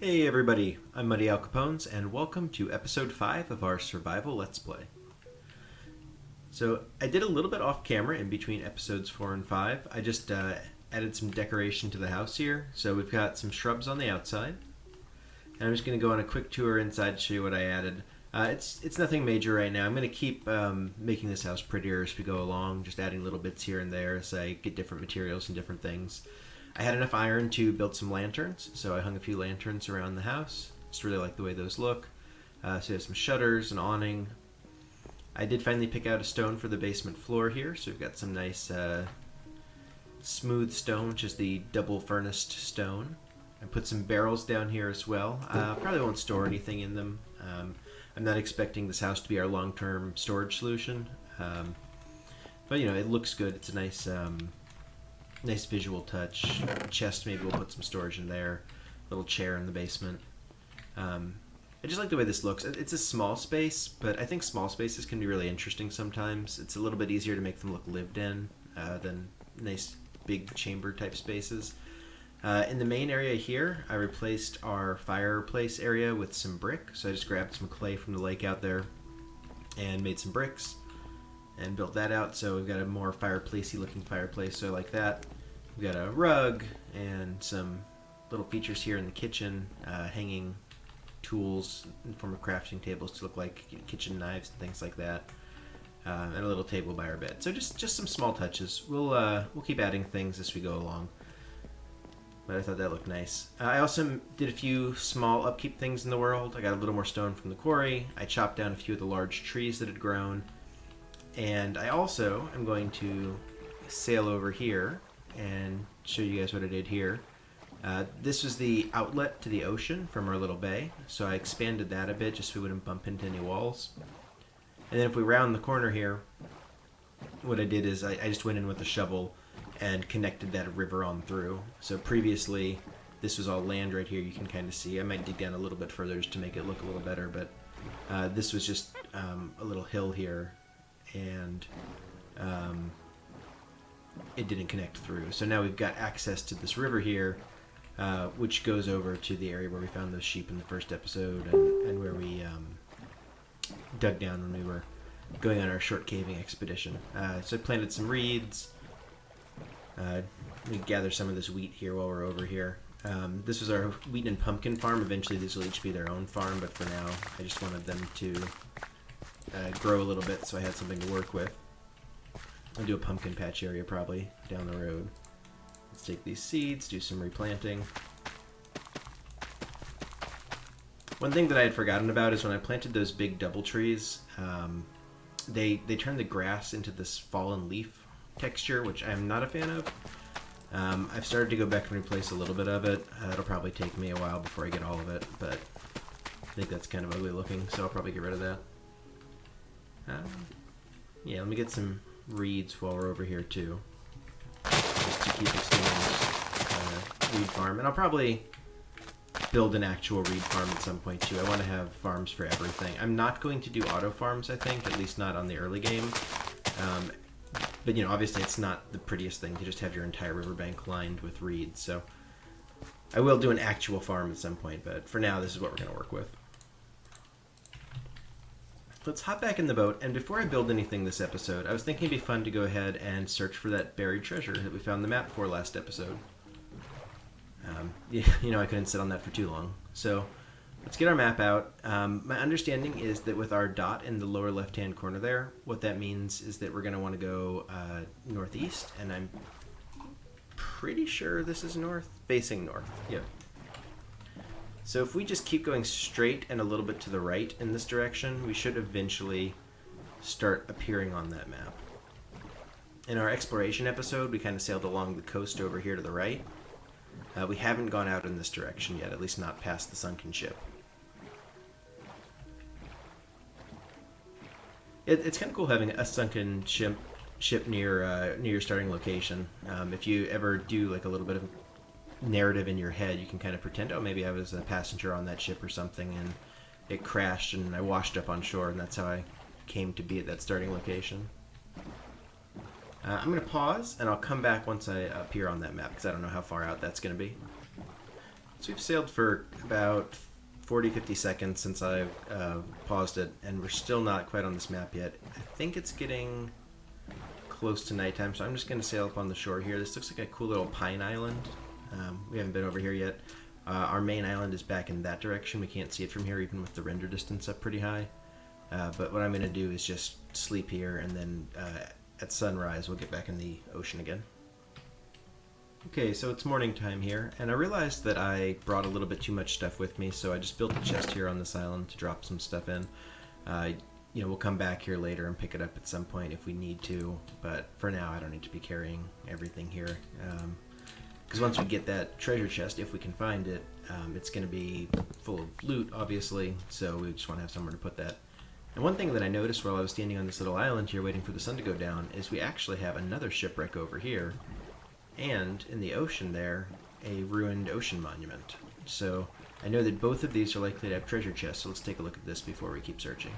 Hey everybody, I'm Muddy Al Capones, and welcome to episode 5 of our Survival Let's Play. So, I did a little bit off camera in between episodes 4 and 5. I just added some decoration to the house here. So, we've got some shrubs on the outside, and I'm just going to go on a quick tour inside to show you what I added. It's nothing major right now. I'm going to keep making this house prettier as we go along, just adding little bits here and there as I get different materials and different things. I had enough iron to build some lanterns, so I hung a few lanterns around the house. Just really like the way those look. So we have some shutters, an awning. I did finally pick out a stone for the basement floor here, so we've got some nice smooth stone, which is the double furnaced stone. I put some barrels down here as well. Probably won't store anything in them. I'm not expecting this house to be our long-term storage solution, but you know, it looks good. It's a nice visual touch. Chest, maybe we'll put some storage in there. Little chair in the basement. I just like the way this looks. It's a small space, but I think small spaces can be really interesting sometimes. It's a little bit easier to make them look lived in than nice big chamber type spaces. In the main area here, I replaced our fireplace area with some brick. So I just grabbed some clay from the lake out there and made some bricks and built that out. So we've got a more fireplacey looking fireplace, so I like that. We've got a rug and some little features here in the kitchen, hanging tools in form of crafting tables to look like kitchen knives and things like that, and a little table by our bed. So just some small touches. We'll keep adding things as we go along. But I thought that looked nice. I also did a few small upkeep things in the world. I got a little more stone from the quarry. I chopped down a few of the large trees that had grown. And I also am going to sail over here and show you guys what I did here. This was the outlet to the ocean from our little bay, so I expanded that a bit just so we wouldn't bump into any walls. And then if we round the corner here, what I did is I just went in with a shovel and connected that river on through. So previously, this was all land right here, you can kind of see. I might dig down a little bit further just to make it look a little better, but this was just a little hill here, and it didn't connect through. So now we've got access to this river here, which goes over to the area where we found those sheep in the first episode, and where we dug down when we were going on our short caving expedition. So I planted some reeds. We gather some of this wheat here while we're over here. This was our wheat and pumpkin farm. Eventually these will each be their own farm, but for now I just wanted them to grow a little bit so I had something to work with. I'll do a pumpkin patch area probably down the road. Let's take these seeds, do some replanting. One thing that I had forgotten about is when I planted those big double trees, they turned the grass into this fallen leaf texture, which I'm not a fan of. I've started to go back and replace a little bit of it. It'll probably take me a while before I get all of it, but I think that's kind of ugly looking, so I'll probably get rid of that. Yeah, let me get some reeds while we're over here too, just to keep expanding this reed farm. And I'll probably build an actual reed farm at some point too. I want to have farms for everything. I'm not going to do auto farms, I think, at least not on the early game. But you know, obviously it's not the prettiest thing to just have your entire riverbank lined with reeds, so I will do an actual farm at some point, but for now this is what we're going to work with. Let's hop back in the boat, and before I build anything this episode, I was thinking it'd be fun to go ahead and search for that buried treasure that we found the map for last episode. You know, I couldn't sit on that for too long, so let's get our map out. My understanding is that with our dot in the lower left-hand corner there, what that means is that we're going to want to go northeast, and I'm pretty sure this is north, facing north. Yep. So if we just keep going straight and a little bit to the right in this direction, we should eventually start appearing on that map. In our exploration episode, we kind of sailed along the coast over here to the right. We haven't gone out in this direction yet, at least not past the sunken ship. It's kind of cool having a sunken ship near your starting location. If you ever do like a little bit of narrative in your head, you can kind of pretend, oh, maybe I was a passenger on that ship or something, and it crashed and I washed up on shore, and that's how I came to be at that starting location. I'm going to pause, and I'll come back once I appear on that map, because I don't know how far out that's going to be. So we've sailed for about 40-50 seconds since I paused it, and we're still not quite on this map yet. I think it's getting close to nighttime, so I'm just going to sail up on the shore here. This looks like a cool little pine island. We haven't been over here yet. Our main island is back in that direction. We can't see it from here, even with the render distance up pretty high. But what I'm going to do is just sleep here, and then at sunrise we'll get back in the ocean again. Okay, so it's morning time here, and I realized that I brought a little bit too much stuff with me, so I just built a chest here on this island to drop some stuff in. We'll come back here later and pick it up at some point if we need to, but for now I don't need to be carrying everything here. Because once we get that treasure chest, if we can find it, it's going to be full of loot, obviously, so we just want to have somewhere to put that. And one thing that I noticed while I was standing on this little island here waiting for the sun to go down is we actually have another shipwreck over here. And in the ocean there, a ruined ocean monument. So I know that both of these are likely to have treasure chests, so let's take a look at this before we keep searching.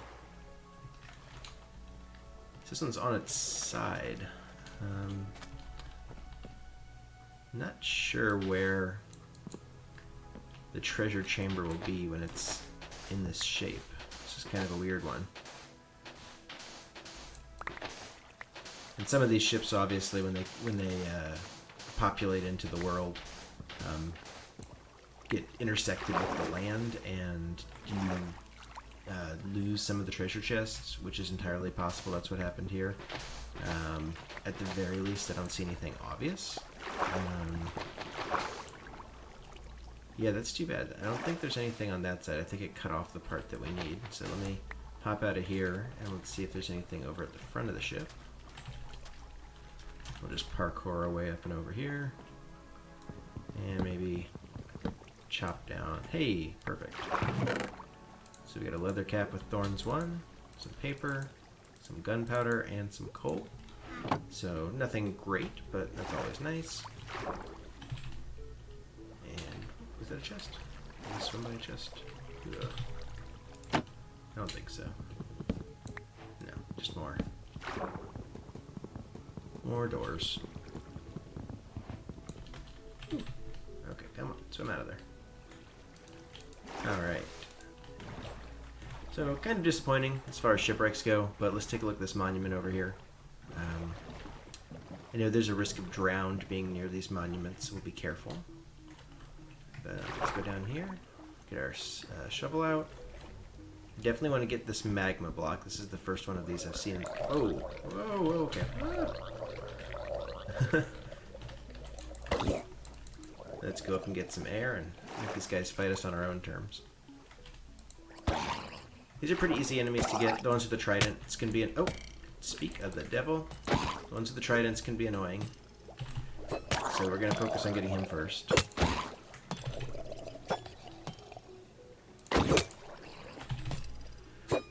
So this one's on its side. Not sure where the treasure chamber will be when it's in this shape. This is kind of a weird one. And some of these ships, obviously, when they populate into the world, get intersected with the land, and you lose some of the treasure chests, which is entirely possible. That's what happened here. At the very least, I don't see anything obvious. Yeah, that's too bad. I don't think there's anything on that side. I think it cut off the part that we need. So let me hop out of here, and let's see if there's anything over at the front of the ship. We'll just parkour our way up and over here. And maybe chop down. Hey, perfect. So we got a leather cap with thorns 1, some paper, some gunpowder, and some coal. So nothing great, but that's always nice. And was that a chest? Did I swim by a chest? Ugh. I don't think so. No, just more. More doors. Okay, come on, swim out of there. Alright. So, kind of disappointing as far as shipwrecks go, but let's take a look at this monument over here. I know there's a risk of drowned being near these monuments, so we'll be careful. But let's go down here, get our shovel out. Definitely want to get this magma block. This is the first one of these I've seen. Oh, whoa, okay. Let's go up and get some air and make these guys fight us on our own terms. These are pretty easy enemies to get. The ones with the tridents can be oh, speak of the devil. The ones with the tridents can be annoying. So we're going to focus on getting him first.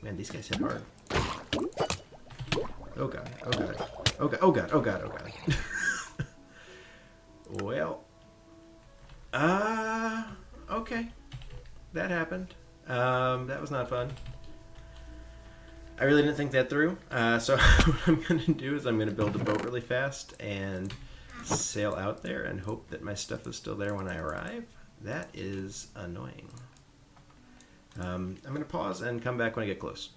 Man, these guys hit hard. Oh god, oh god, oh god, oh god, oh god, oh god. Well, okay. That happened. That was not fun. I really didn't think that through. So what I'm going to do is I'm going to build a boat really fast and sail out there and hope that my stuff is still there when I arrive. That is annoying. I'm going to pause and come back when I get close.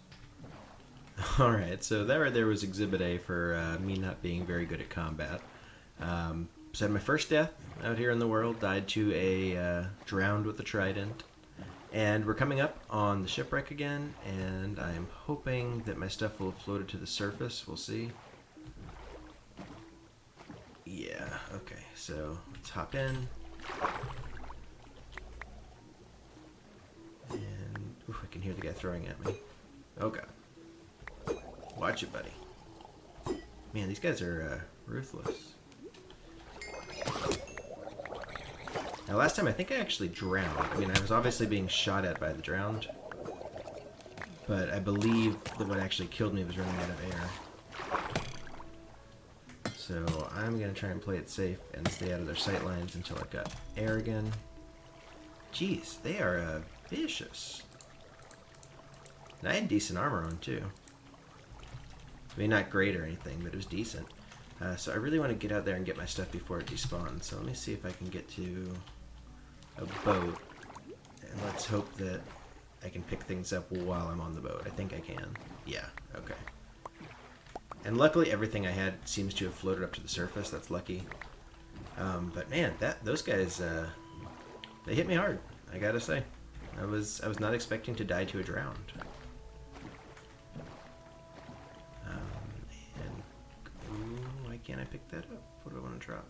Alright, so that right there was Exhibit A for me not being very good at combat. So I had my first death out here in the world, died to a drowned with a trident. And we're coming up on the shipwreck again, and I'm hoping that my stuff will have floated to the surface. We'll see. Yeah, okay, so let's hop in. And, ooh, I can hear the guy throwing at me. Oh god. Watch it, buddy. Man, these guys are ruthless. Now, last time I think I actually drowned. I mean, I was obviously being shot at by the drowned, but I believe that what actually killed me was running out of air. So I'm going to try and play it safe and stay out of their sight lines until I've got air again. Jeez, they are vicious. And I had decent armor on, too. I mean, not great or anything, but it was decent. So I really want to get out there and get my stuff before it despawns. So let me see if I can get to a boat, and let's hope that I can pick things up while I'm on the boat. I think I can. Yeah, okay. And luckily everything I had seems to have floated up to the surface. That's lucky. But man, those guys, they hit me hard, I gotta say. I was not expecting to die to a drowned. Ooh, why can't I pick that up? What do I want to drop?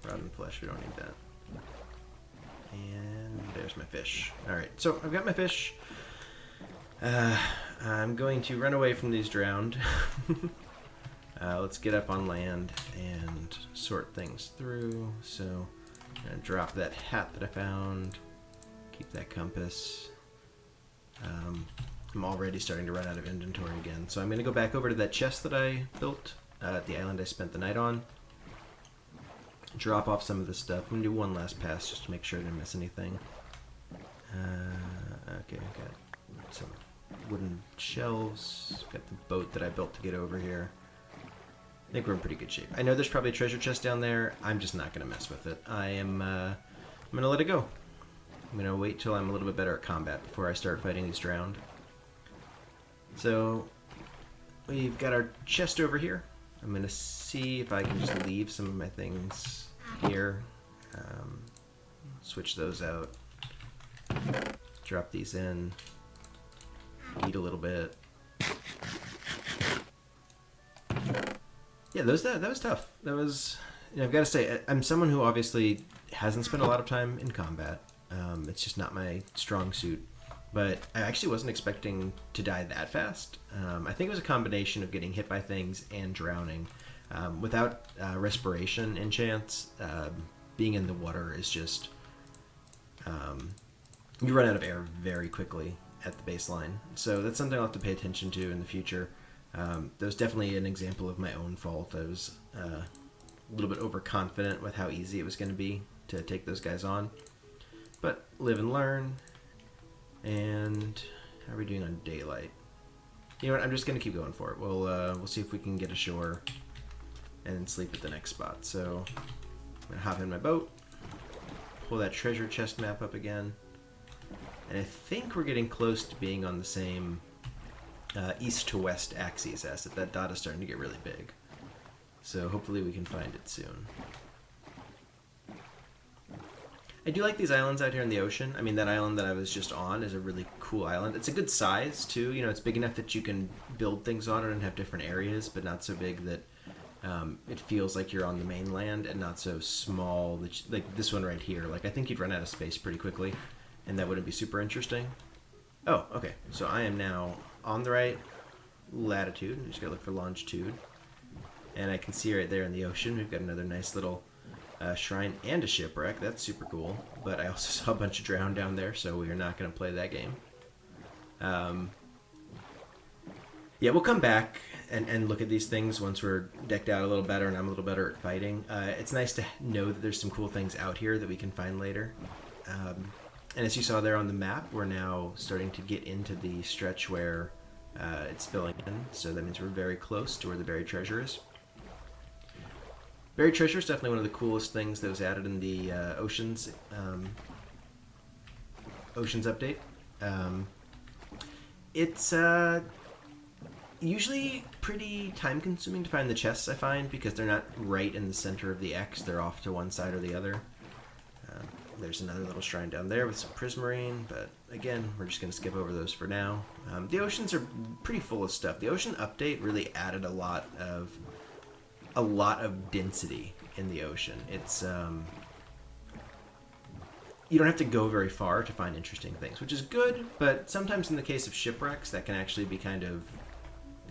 Rotten flesh, we don't need that. And there's my fish. Alright, so I've got my fish. I'm going to run away from these drowned. Let's get up on land and sort things through. So I'm going to drop that hat that I found. Keep that compass. I'm already starting to run out of inventory again. So I'm going to go back over to that chest that I built at the island I spent the night on. Drop off some of this stuff. I'm going to do one last pass just to make sure I didn't miss anything. Okay, I got some wooden shelves. Got the boat that I built to get over here. I think we're in pretty good shape. I know there's probably a treasure chest down there. I'm just not going to mess with it. I'm going to let it go. I'm going to wait till I'm a little bit better at combat before I start fighting these drowned. So, we've got our chest over here. I'm going to see if I can just leave some of my things here. Switch those out. Drop these in. Eat a little bit. Yeah, that was tough. That was, I've got to say, I'm someone who obviously hasn't spent a lot of time in combat. It's just not my strong suit. But I actually wasn't expecting to die that fast. I think it was a combination of getting hit by things and drowning. Without respiration enchants, being in the water is just... you run out of air very quickly at the baseline. So that's something I'll have to pay attention to in the future. That was definitely an example of my own fault. I was a little bit overconfident with how easy it was going to be to take those guys on. But live and learn. And how are we doing on daylight? You know what? I'm just going to keep going for it. We'll see if we can get ashore and sleep at the next spot. So I'm going to hop in my boat, pull that treasure chest map up again. And I think we're getting close to being on the same east to west axes as it. That dot is starting to get really big. So hopefully we can find it soon. I do like these islands out here in the ocean. I mean, that island that I was just on is a really cool island. It's a good size, too. You know, it's big enough that you can build things on it and have different areas, but not so big that it feels like you're on the mainland, and not so small that like this one right here. Like, I think you'd run out of space pretty quickly, and that wouldn't be super interesting. Oh, okay. So I am now on the right latitude. I'm just gotta look for longitude. And I can see right there in the ocean, we've got another nice little shrine and a shipwreck. That's super cool. But I also saw a bunch of drowned down there, so we are not going to play that game. Yeah, we'll come back and look at these things once we're decked out a little better and I'm a little better at fighting. It's nice to know that there's some cool things out here that we can find later. And as you saw there on the map, we're now starting to get into the stretch where it's filling in. So that means we're very close to where the buried treasure is. Buried treasure is definitely one of the coolest things that was added in the Oceans update. It's usually pretty time-consuming to find the chests, I find, because they're not right in the center of the X. They're off to one side or the other. There's another little shrine down there with some prismarine, but again, we're just going to skip over those for now. The Oceans are pretty full of stuff. The Ocean update really added a lot of density in the ocean. It's you don't have to go very far to find interesting things, which is good, but sometimes in the case of shipwrecks, that can actually be kind of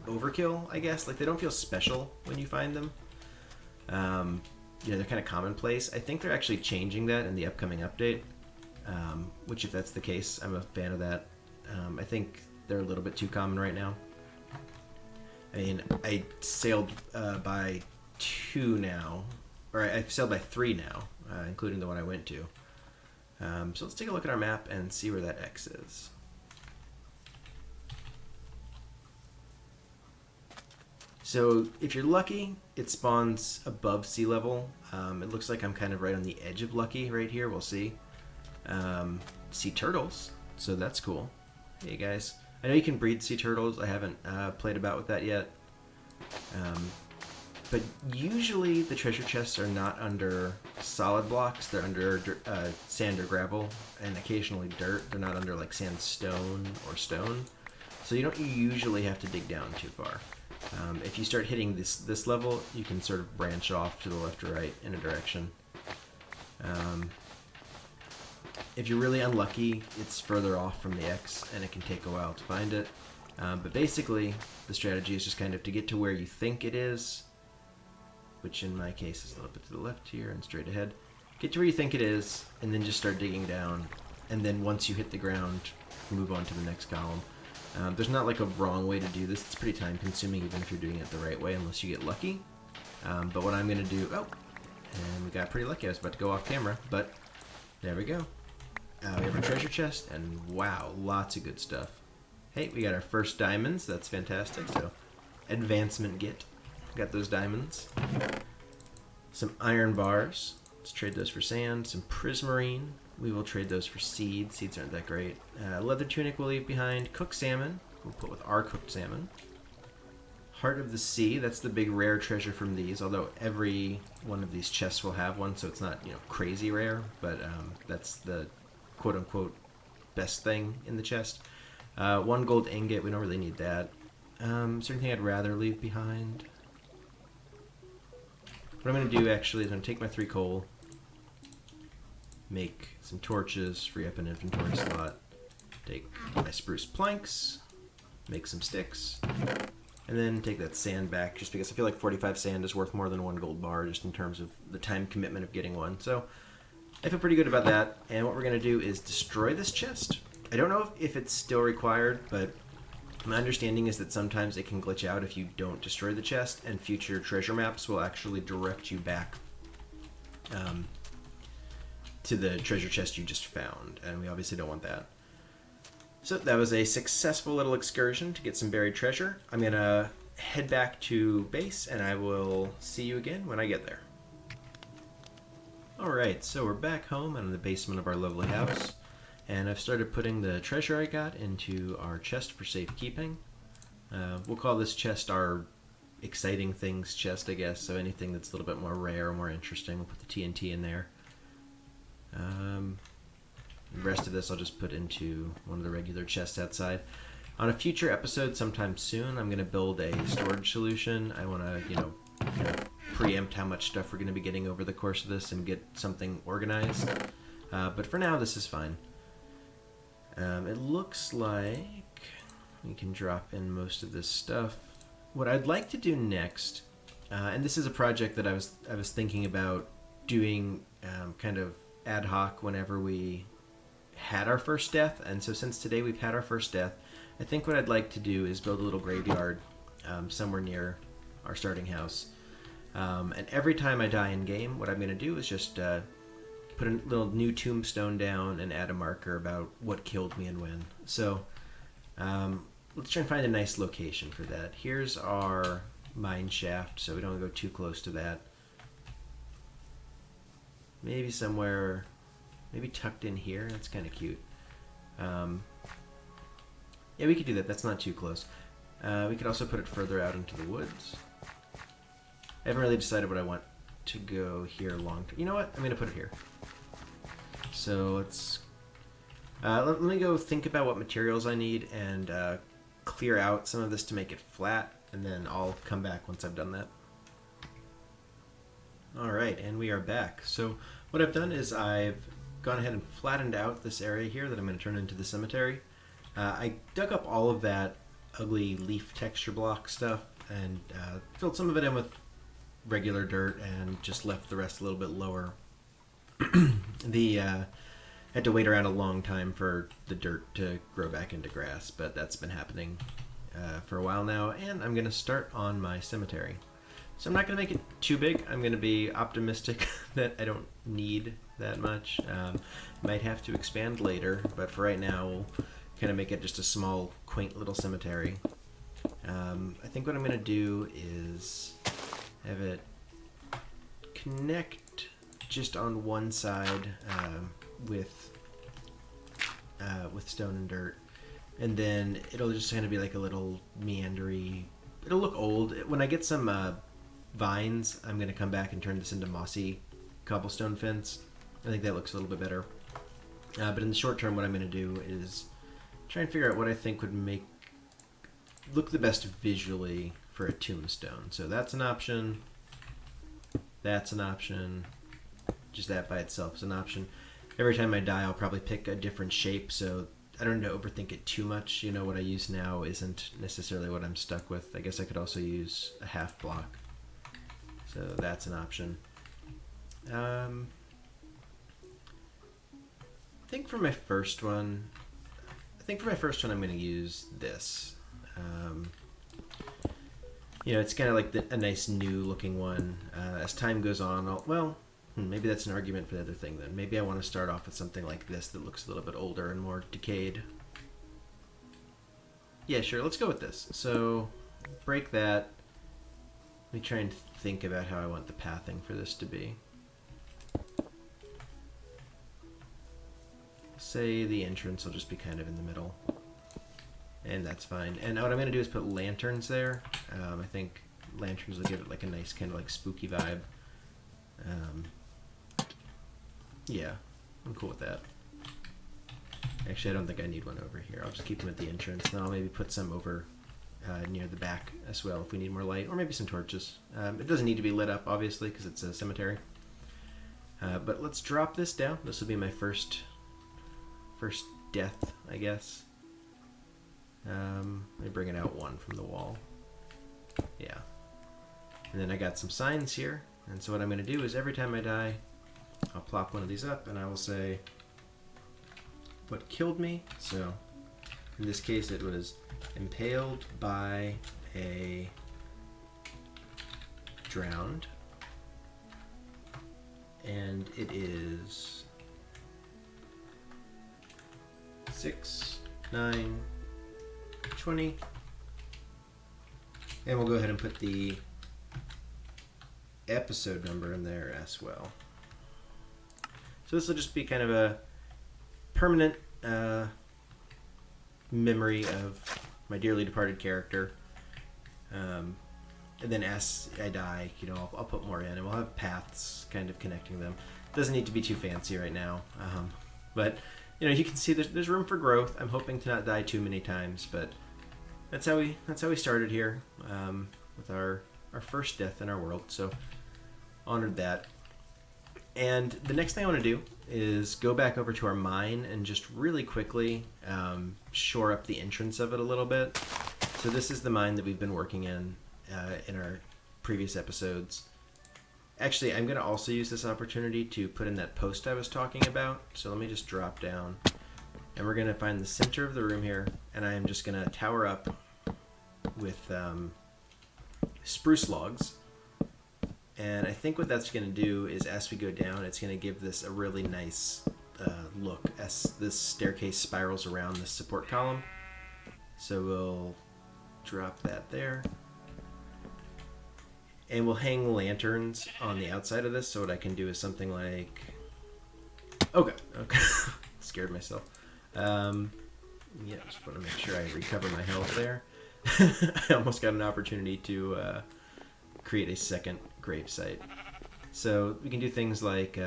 overkill, I guess. Like, they don't feel special when you find them. You know, they're kind of commonplace. I think they're actually changing that in the upcoming update, which, if that's the case, I'm a fan of that. I think they're a little bit too common right now. I mean, I sailed by 2 now, or I've sailed by 3 now, including the one I went to. So let's take a look at our map and see where that X is. So if you're lucky, it spawns above sea level. It looks like I'm kind of right on the edge of lucky right here. We'll see. sea turtles, so that's cool. Hey guys, I know you can breed sea turtles. I haven't played about with that yet. But usually the treasure chests are not under solid blocks. They're under sand or gravel, and occasionally dirt. They're not under like sandstone or stone. So you don't usually have to dig down too far. If you start hitting this level, you can sort of branch off to the left or right in a direction. If you're really unlucky, it's further off from the X, and it can take a while to find it. But basically, the strategy is just kind of to get to where you think it is, which in my case is a little bit to the left here and straight ahead. Get to where you think it is, and then just start digging down. And then once you hit the ground, move on to the next column. There's not like a wrong way to do this. It's pretty time consuming even if you're doing it the right way, unless you get lucky. But what I'm going to do... Oh! And we got pretty lucky. I was about to go off camera, but there we go. We have our treasure chest, and wow, lots of good stuff. Hey, we got our first diamonds. That's fantastic. So, advancement get. Got those diamonds. Some iron bars. Let's trade those for sand. Some prismarine. We will trade those for seeds. Seeds aren't that great. Leather tunic we'll leave behind. Cooked salmon. We'll put with our cooked salmon. Heart of the Sea. That's the big rare treasure from these. Although every one of these chests will have one, so it's not crazy rare. But that's the quote-unquote best thing in the chest. 1 gold ingot. We don't really need that. Is there anything I'd rather leave behind? What I'm going to do actually is I'm going to take my 3 coal, make some torches, free up an inventory slot, take my spruce planks, make some sticks, and then take that sand back just because I feel like 45 sand is worth more than 1 gold bar just in terms of the time commitment of getting one. So I feel pretty good about that, and what we're going to do is destroy this chest. I don't know if it's still required, but my understanding is that sometimes it can glitch out if you don't destroy the chest, and future treasure maps will actually direct you back to the treasure chest you just found, and we obviously don't want that. So that was a successful little excursion to get some buried treasure. I'm going to head back to base, and I will see you again when I get there. Alright, so we're back home in the basement of our lovely house. And I've started putting the treasure I got into our chest for safekeeping. We'll call this chest our exciting things chest, I guess. So anything that's a little bit more rare or more interesting, we'll put the TNT in there. The rest of this I'll just put into one of the regular chests outside. On a future episode sometime soon, I'm going to build a storage solution. I want to, kind of preempt how much stuff we're going to be getting over the course of this and get something organized. But for now, this is fine. It looks like we can drop in most of this stuff. What I'd like to do next, and this is a project that I was thinking about doing kind of ad hoc whenever we had our first death, and so since today we've had our first death, I think what I'd like to do is build a little graveyard somewhere near our starting house. And every time I die in game, what I'm going to do is just put a little new tombstone down and add a marker about what killed me and when. So let's try and find a nice location for that. Here's our mine shaft, so we don't go too close to that. Maybe somewhere, maybe tucked in here. That's kind of cute. Yeah, we could do that. That's not too close. We could also put it further out into the woods. I haven't really decided what I want to go here long term. You know what? I'm going to put it here. So let's... let me go think about what materials I need and clear out some of this to make it flat, and then I'll come back once I've done that. Alright, and we are back. So what I've done is I've gone ahead and flattened out this area here that I'm going to turn into the cemetery. I dug up all of that ugly leaf texture block stuff and filled some of it in with regular dirt and just left the rest a little bit lower. Had to wait around a long time for the dirt to grow back into grass, but that's been happening for a while now, and I'm going to start on my cemetery. So I'm not going to make it too big. I'm going to be optimistic that I don't need that much. Might have to expand later, but for right now, we'll kind of make it just a small, quaint little cemetery. I think what I'm going to do is have it connect just on one side with with stone and dirt. And then it'll just kind of be like a little meandery. It'll look old. When I get some vines, I'm going to come back and turn this into mossy cobblestone fence. I think that looks a little bit better. But in the short term, what I'm going to do is try and figure out what I think would look the best visually for a tombstone. So that's an option. That's an option. Just that by itself is an option. Every time I die, I'll probably pick a different shape, so I don't need to overthink it too much. You know, what I use now isn't necessarily what I'm stuck with. I guess I could also use a half block. So that's an option. I think for my first one, I'm going to use this. You know, it's kind of like a nice new looking one. As time goes on, maybe that's an argument for the other thing then. Maybe I want to start off with something like this that looks a little bit older and more decayed. Yeah, sure, let's go with this. So, break that. Let me try and think about how I want the pathing for this to be. Say the entrance will just be kind of in the middle. And that's fine. And what I'm going to do is put lanterns there. I think lanterns will give it like a nice kind of like spooky vibe. Yeah, I'm cool with that. Actually, I don't think I need one over here. I'll just keep them at the entrance. Then I'll maybe put some over near the back as well if we need more light. Or maybe some torches. It doesn't need to be lit up, obviously, because it's a cemetery. But let's drop this down. This will be my first death, I guess. Let me bring it out one from the wall. Yeah. And then I got some signs here. And so what I'm going to do is every time I die, I'll plop one of these up and I will say what killed me. So in this case it was impaled by a drowned. And it is 6, 9, 20, and we'll go ahead and put the episode number in there as well. So this will just be kind of a permanent memory of my dearly departed character. And then as I die, you know, I'll put more in, and we'll have paths kind of connecting them. Doesn't need to be too fancy right now, but you know, you can see there's room for growth. I'm hoping to not die too many times, but that's how we started here with our first death in our world. So honored that. And the next thing I want to do is go back over to our mine and just really quickly shore up the entrance of it a little bit. So this is the mine that we've been working in our previous episodes. Actually, I'm going to also use this opportunity to put in that post I was talking about. So let me just drop down. And we're going to find the center of the room here. And I am just going to tower up with spruce logs. And I think what that's going to do is as we go down, it's going to give this a really nice look as this staircase spirals around this support column. So we'll drop that there. And we'll hang lanterns on the outside of this. So what I can do is something like... Okay. Scared myself. Yeah, just want to make sure I recover my health there. I almost got an opportunity to create a second grave site. So we can do things like...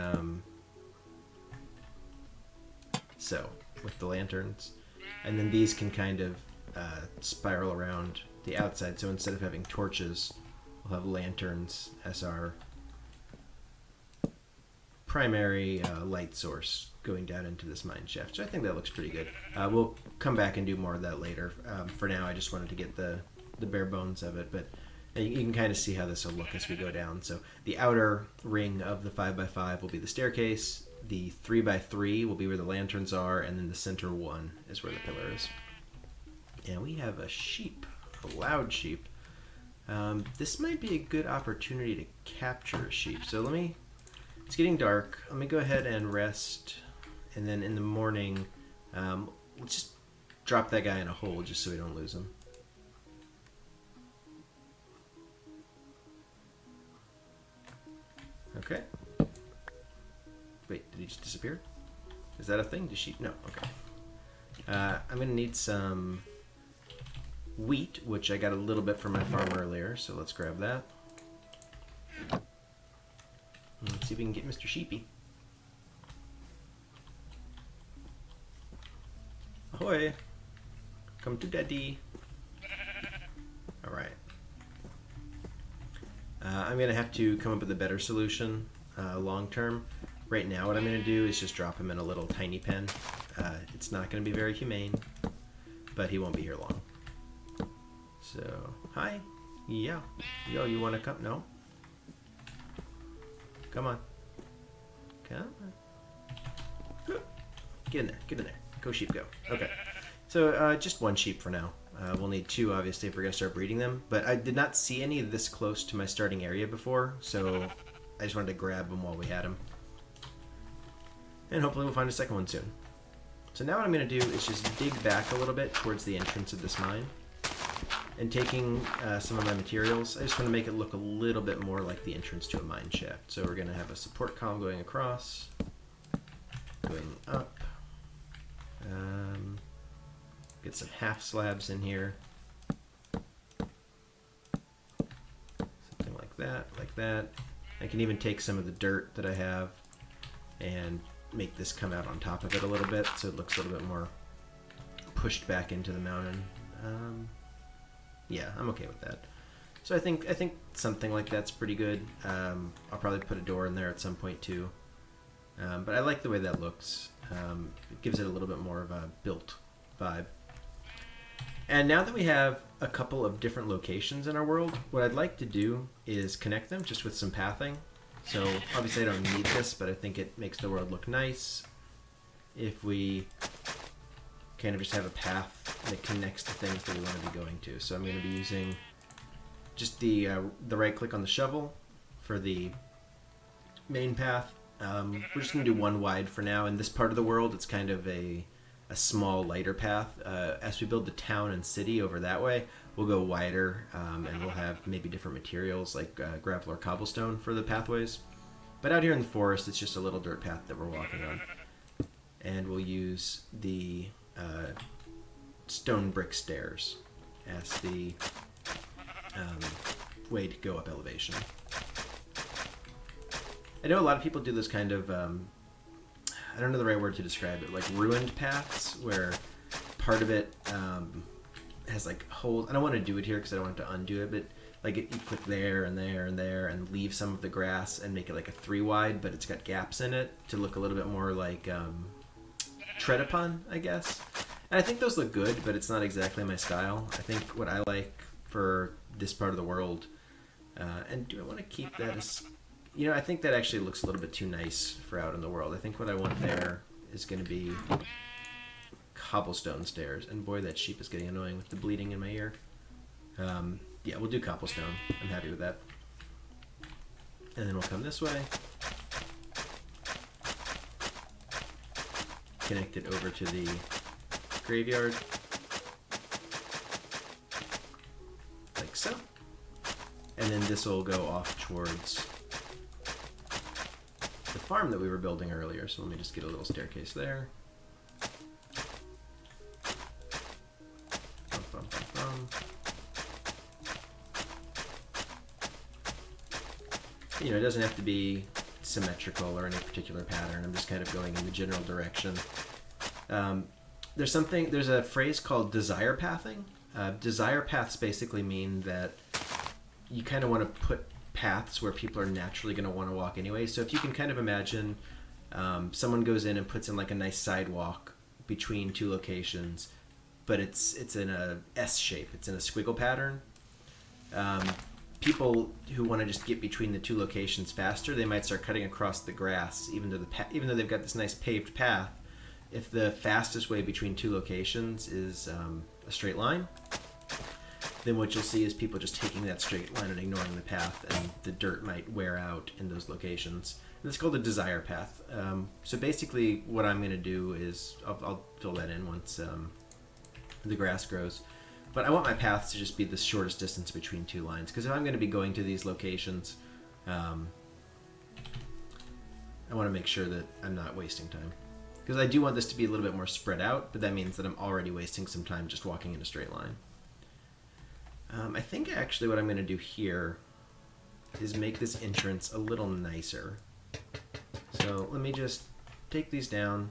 so, with the lanterns. And then these can kind of spiral around the outside. So instead of having torches... we'll have lanterns as our primary light source going down into this mine shaft. So I think that looks pretty good. We'll come back and do more of that later. For now, I just wanted to get the bare bones of it, but you can kind of see how this will look as we go down. So the outer ring of the 5x5 will be the staircase. The 3x3 will be where the lanterns are, and then the center one is where the pillar is. And we have a sheep, a loud sheep. This might be a good opportunity to capture a sheep. So it's getting dark. Let me go ahead and rest. And then in the morning, let's just drop that guy in a hole just so we don't lose him. Okay. Wait, did he just disappear? Is that a thing? Does sheep? No, okay. I'm going to need some wheat, which I got a little bit from my farm earlier, so let's grab that. Let's see if we can get Mr. Sheepy. Ahoy! Come to Daddy. Alright. I'm going to have to come up with a better solution long term. Right now what I'm going to do is just drop him in a little tiny pen. It's not going to be very humane, but he won't be here long. So, hi. Yeah. Yo, you want to come? No? Come on. Come on. Get in there. Get in there. Go sheep, go. Okay. So, just one sheep for now. We'll need two, obviously, if we're going to start breeding them. But I did not see any this close to my starting area before, so I just wanted to grab them while we had them. And hopefully we'll find a second one soon. So now what I'm going to do is just dig back a little bit towards the entrance of this mine. And taking some of my materials, I just want to make it look a little bit more like the entrance to a mine shaft. So we're going to have a support column going across, going up. Get some half slabs in here. Something like that, like that. I can even take some of the dirt that I have and make this come out on top of it a little bit so it looks a little bit more pushed back into the mountain. Yeah, I'm okay with that. So I think something like that's pretty good. I'll probably put a door in there at some point too. But I like the way that looks. It gives it a little bit more of a built vibe. And now that we have a couple of different locations in our world, what I'd like to do is connect them just with some pathing. So obviously I don't need this, but I think it makes the world look nice if we kind of just have a path that connects the things that we want to be going to. So I'm going to be using just the right click on the shovel for the main path. We're just going to do one wide for now. In this part of the world, it's kind of a small, lighter path. As we build the town and city over that way, we'll go wider, and we'll have maybe different materials like gravel or cobblestone for the pathways. But out here in the forest, it's just a little dirt path that we're walking on. And we'll use the stone brick stairs as the way to go up elevation. I know a lot of people do this kind of, I don't know the right word to describe it, like ruined paths, where part of it has like holes. I don't want to do it here because I don't want to undo it, but like you click there and there and there and leave some of the grass and make it like a 3 wide, but it's got gaps in it to look a little bit more like tread upon, I guess. And I think those look good, but it's not exactly my style. I think what I like for this part of the world, and do I want to keep that as... You know, I think that actually looks a little bit too nice for out in the world. I think what I want there is going to be cobblestone stairs. And boy, that sheep is getting annoying with the bleeding in my ear. Yeah, we'll do cobblestone. I'm happy with that. And then we'll come this way. Connect it over to the graveyard. Like so. And then this will go off towards the farm that we were building earlier. So let me just get a little staircase there. Bum, bum, bum, bum. You know, it doesn't have to be symmetrical or any particular pattern. I'm just kind of going in the general direction. There's a phrase called desire pathing. Desire paths basically mean that you kind of want to put paths where people are naturally going to want to walk anyway. So if you can kind of imagine someone goes in and puts in like a nice sidewalk between two locations, but it's in a S shape. It's in a squiggle pattern. People who want to just get between the two locations faster, they might start cutting across the grass, even though they've got this nice paved path. If the fastest way between two locations is a straight line, then what you'll see is people just taking that straight line and ignoring the path, and the dirt might wear out in those locations. And it's called a desire path. So basically what I'm going to do is, I'll fill that in once the grass grows. But I want my paths to just be the shortest distance between two lines, because if I'm going to be going to these locations, I want to make sure that I'm not wasting time. Because I do want this to be a little bit more spread out, but that means that I'm already wasting some time just walking in a straight line. I think actually what I'm going to do here is make this entrance a little nicer. So let me just take these down,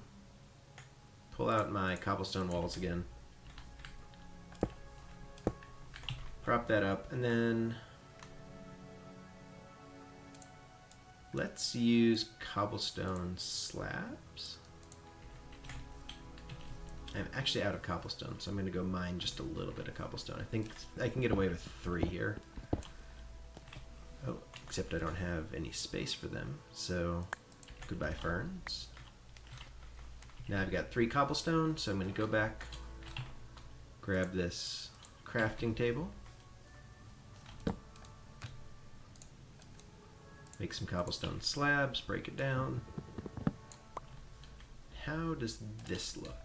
pull out my cobblestone walls again, prop that up, and then let's use cobblestone slabs. I'm actually out of cobblestone, so I'm going to go mine just a little bit of cobblestone. I think I can get away with 3 here. Oh, except I don't have any space for them, so goodbye ferns. Now I've got 3 cobblestone, so I'm going to go back, grab this crafting table, make some cobblestone slabs, break it down. How does this look?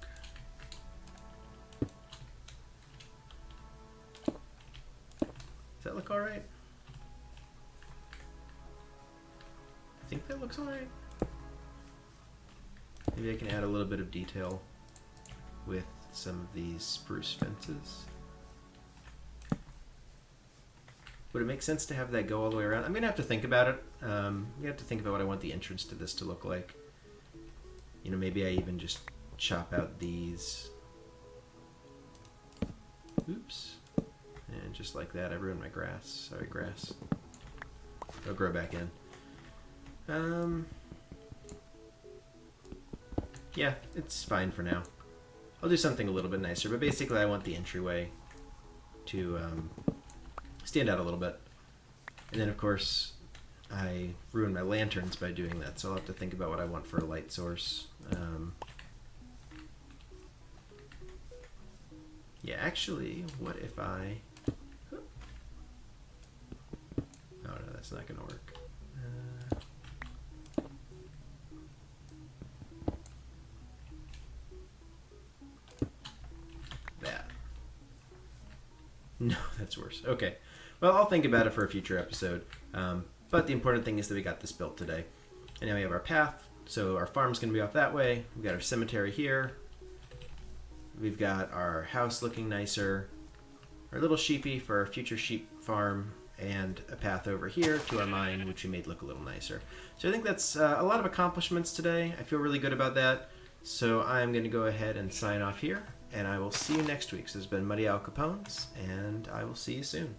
Does that look alright? I think that looks alright. Maybe I can add a little bit of detail with some of these spruce fences. Would it make sense to have that go all the way around? I'm going to have to think about it. I'm going to have to think about what I want the entrance to this to look like. You know, maybe I even just chop out these. Oops. And just like that, I ruined my grass. Sorry, grass. It'll grow back in. Yeah, it's fine for now. I'll do something a little bit nicer, but basically I want the entryway to stand out a little bit. And then, of course, I ruined my lanterns by doing that, so I'll have to think about what I want for a light source. Yeah, actually, what if I... Oh, no, that's not going to work. That. No, that's worse. Okay. Well, I'll think about it for a future episode. But the important thing is that we got this built today. And now we have our path, so our farm's going to be off that way. We've got our cemetery here. We've got our house looking nicer. Our little sheepy for our future sheep farm. And a path over here to our mine, which we made look a little nicer. So I think that's a lot of accomplishments today. I feel really good about that. So I'm going to go ahead and sign off here. And I will see you next week. So this has been Muddy Al Capones, and I will see you soon.